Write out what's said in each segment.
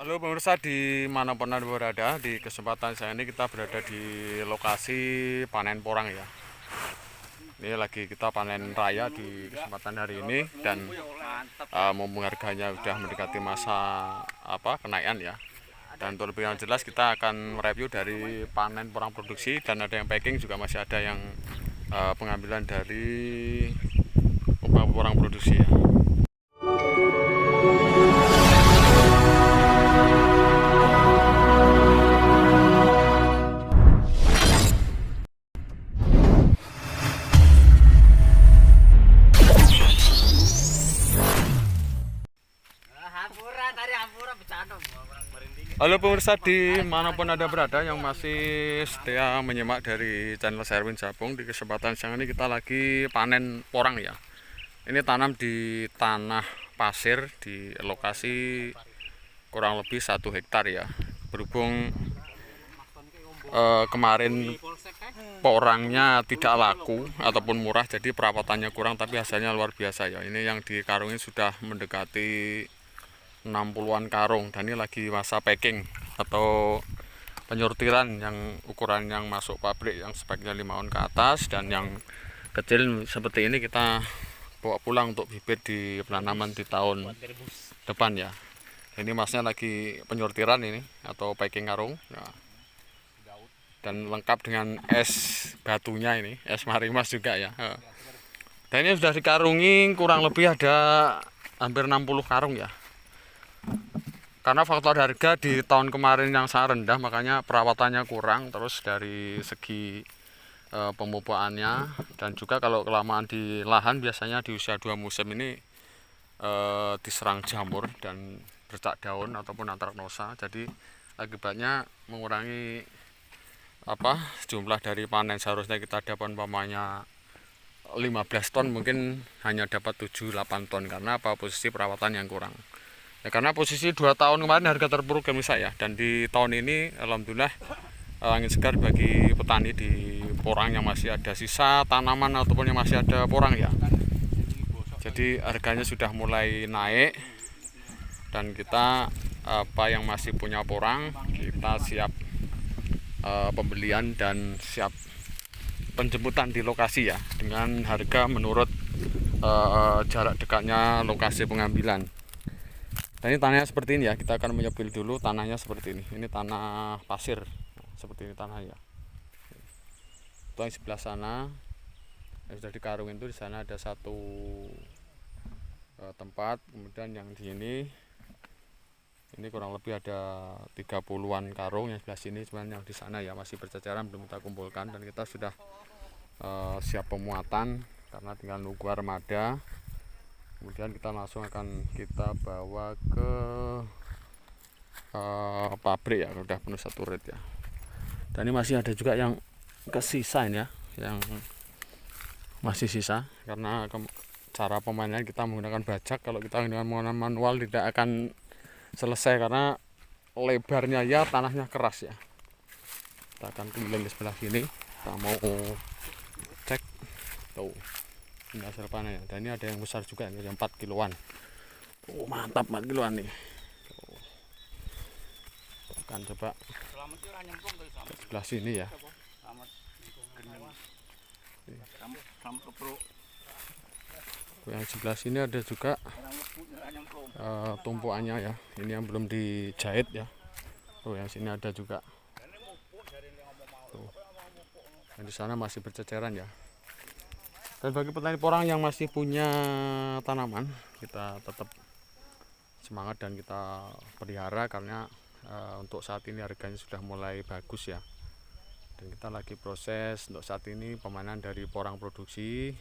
Halo pemirsa dimanapun Anda berada, di kesempatan saya ini kita berada di lokasi panen porang ya. Ini lagi kita panen raya di kesempatan hari ini dan mumpung harganya sudah mendekati masa kenaikan ya. Dan untuk lebih yang jelas kita akan mereview dari panen porang produksi dan ada yang packing juga masih ada yang pengambilan dari porang produksi ya. Halo pemirsa dimanapun Anda berada yang masih setia menyimak dari channel Sherwin Jabung. Di kesempatan siang ini kita lagi panen porang ya. Ini tanam di tanah pasir di lokasi kurang lebih 1 hektar ya. Berhubung kemarin porangnya tidak laku ataupun murah, jadi perawatannya kurang, tapi hasilnya luar biasa ya. Ini yang dikarungin sudah mendekati 60-an karung dan ini lagi masa packing atau penyortiran yang ukuran yang masuk pabrik yang speknya 5 on ke atas, dan yang kecil seperti ini kita bawa pulang untuk bibit di penanaman di tahun depan ya. Ini masnya lagi penyortiran ini atau packing karung ya. Dan lengkap dengan es batunya ini, es marimas juga ya. Dan ini sudah dikarungi kurang lebih ada hampir 60 karung ya. Karena faktor harga di tahun kemarin yang sangat rendah, makanya perawatannya kurang. Terus dari segi pemupukannya, dan juga kalau kelamaan di lahan biasanya di usia 2 musim ini diserang jamur dan bercak daun ataupun antraknosa. Jadi akibatnya mengurangi jumlah dari panen. Seharusnya kita dapat umpamanya 15 ton, mungkin hanya dapat 7-8 ton karena posisi perawatan yang kurang. Ya, karena posisi 2 tahun kemarin harga terpuruk saya, dan di tahun ini alhamdulillah angin segar bagi petani di porang yang masih ada sisa tanaman ataupun yang masih ada porang ya. Jadi harganya sudah mulai naik, dan kita yang masih punya porang kita siap pembelian dan siap penjemputan di lokasi ya, dengan harga menurut jarak dekatnya lokasi pengambilan. Dan ini tanahnya seperti ini ya, kita akan menyepil dulu tanahnya seperti ini. Ini tanah pasir, seperti ini tanahnya. Itu yang sebelah sana yang sudah dikarungin, itu di sana ada satu tempat. Kemudian yang di ini kurang lebih ada 30-an karung yang sebelah sini, cuman yang di sana ya masih berceceran belum kita kumpulkan, dan kita sudah siap pemuatan karena tinggal nunggu armada. Kemudian kita langsung akan kita bawa ke pabrik ya, udah penuh satu red ya. Dan ini masih ada juga yang kesisa ya, yang masih sisa karena cara pemainan kita menggunakan bajak. Kalau kita menggunakan manual tidak akan selesai karena lebarnya ya, tanahnya keras ya. Kita akan keliling di sebelah sini, kita mau cek tuh ini hasil panen ya. Dan ini ada yang besar juga, ini 4 kiloan. Mantap 4 kiloan nih. Akan coba ke sebelah sini ya. Yang sebelah sini ada juga tumpuannya ya. Ini yang belum dijahit ya. Yang sini ada juga. Yang di sana masih berceceran ya. Dan bagi petani porang yang masih punya tanaman, kita tetap semangat dan kita pelihara karena untuk saat ini harganya sudah mulai bagus ya. Dan kita lagi proses untuk saat ini pemanen dari porang produksi.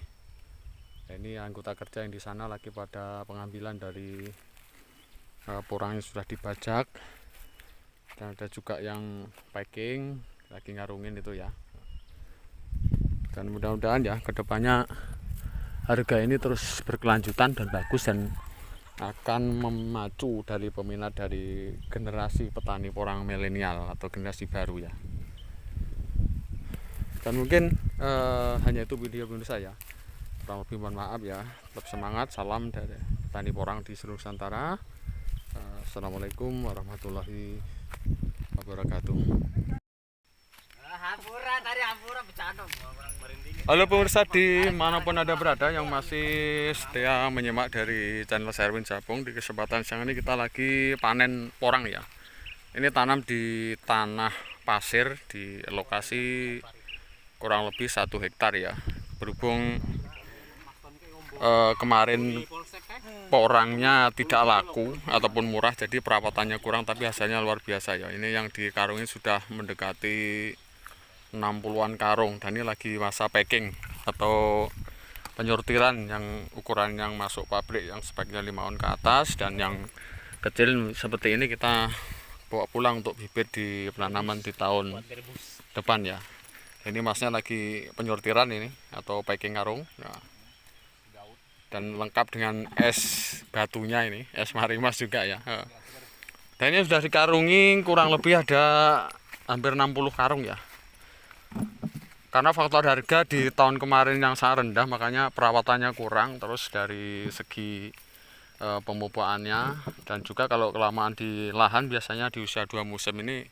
Ini anggota kerja yang di sana lagi pada pengambilan dari porang yang sudah dibajak, dan ada juga yang packing lagi ngarungin itu ya. Dan mudah-mudahan ya kedepannya harga ini terus berkelanjutan dan bagus, dan akan memacu dari peminat dari generasi petani porang milenial atau generasi baru ya. Dan mungkin hanya itu video saya. Kurang lebih mohon maaf ya. Tetap semangat, salam dari petani porang di seluruh Nusantara. Assalamualaikum warahmatullahi wabarakatuh. Halo pemirsa dimanapun Anda berada yang masih setia menyimak dari channel Sherwin Jabung. Di kesempatan siang ini kita lagi panen porang ya. Ini tanam di tanah pasir di lokasi kurang lebih 1 hektar ya. Berhubung kemarin porangnya tidak laku ataupun murah, jadi perawatannya kurang, tapi hasilnya luar biasa ya. Ini yang dikarungi sudah mendekati 60-an karung, dan ini lagi masa packing atau penyortiran yang ukuran yang masuk pabrik yang speknya 5 on ke atas, dan yang kecil seperti ini kita bawa pulang untuk bibit di penanaman di tahun depan ya. Ini masnya lagi penyortiran ini atau packing karung ya. Dan lengkap dengan es batunya ini, es marimas juga ya. Dan ini sudah dikarungi kurang lebih ada hampir 60 karung ya. Karena faktor harga di tahun kemarin yang sangat rendah, makanya perawatannya kurang. Terus dari segi pemupukannya, dan juga kalau kelamaan di lahan biasanya di usia 2 musim ini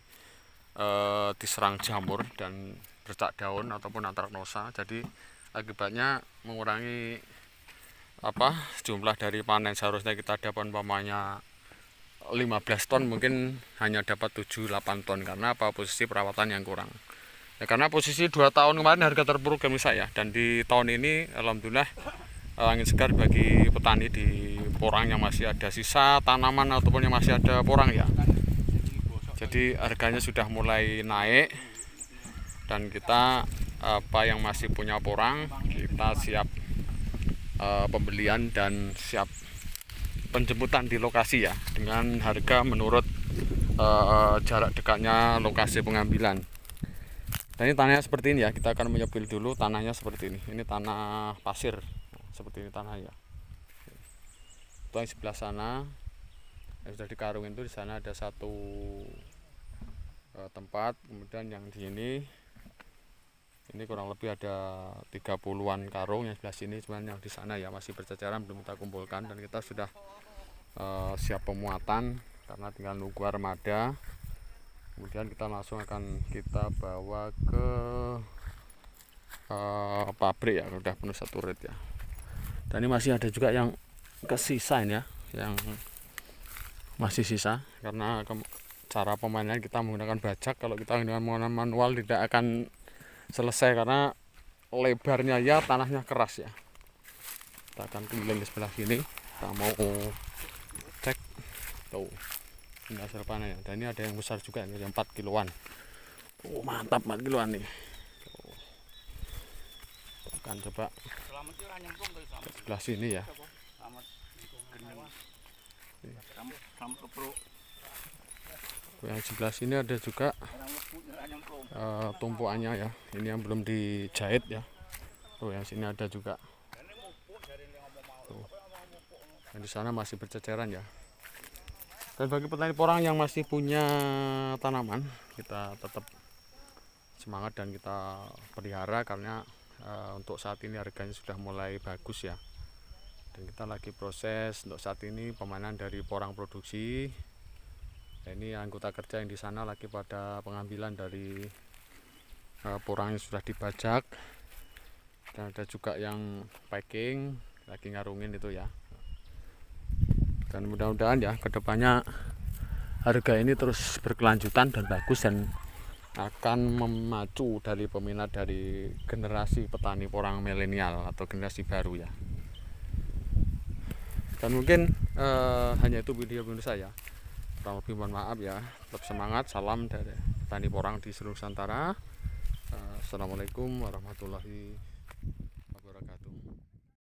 diserang jamur dan bercak daun ataupun antraknosa. Jadi akibatnya mengurangi jumlah dari panen. Seharusnya kita dapat umpamanya 15 ton, mungkin hanya dapat 7-8 ton karena posisi perawatan yang kurang. Ya, karena posisi 2 tahun kemarin harga terpuruk kami saya, dan di tahun ini alhamdulillah angin segar bagi petani di porang yang masih ada sisa tanaman ataupun yang masih ada porang ya. Jadi harganya sudah mulai naik, dan kita yang masih punya porang kita siap pembelian dan siap penjemputan di lokasi ya, dengan harga menurut jarak dekatnya lokasi pengambilan. Dan ini tanahnya seperti ini ya, kita akan menyepil dulu tanahnya seperti ini. Ini tanah pasir, seperti ini tanahnya. Itu yang sebelah sana yang sudah dikarungin, itu di sana ada 1 tempat. Kemudian yang di ini kurang lebih ada 30-an karung yang sebelah sini, cuman yang di sana ya masih berceceran, belum kita kumpulkan. Dan kita sudah siap pemuatan karena tinggal nunggu armada. Kemudian kita langsung akan kita bawa ke pabrik ya, udah penuh 1 rit ya. Dan ini masih ada juga yang kesisa ya, yang masih sisa, karena cara pemainan kita menggunakan bajak. Kalau kita menggunakan manual tidak akan selesai karena lebarnya ya, tanahnya keras ya. Kita akan keliling di sebelah sini, kita mau cek tuh ini hasil panen ya. Dan ini ada yang besar juga, ini yang 4 kiloan. Mantap, 4 kiloan nih. Kita akan coba sebelah sini ya. Yang sebelah sini ada juga tumpuannya ya. Ini yang belum dijahit ya. Tuh yang sini ada juga. Tuh. Yang di sana masih berceceran ya. Dan bagi petani porang yang masih punya tanaman, kita tetap semangat dan kita pelihara, karena untuk saat ini harganya sudah mulai bagus ya. Dan kita lagi proses untuk saat ini pemanen dari porang produksi. Ini anggota kerja yang di sana lagi pada pengambilan dari porang yang sudah dibajak, dan ada juga yang packing lagi ngarungin itu ya. Dan mudah-mudahan ya kedepannya harga ini terus berkelanjutan dan bagus, dan akan memacu dari peminat dari generasi petani porang milenial atau generasi baru ya. Dan mungkin hanya itu video saya. Kurang lebih mohon maaf ya. Tetap semangat, salam dari petani porang di seluruh Nusantara. Assalamualaikum warahmatullahi wabarakatuh.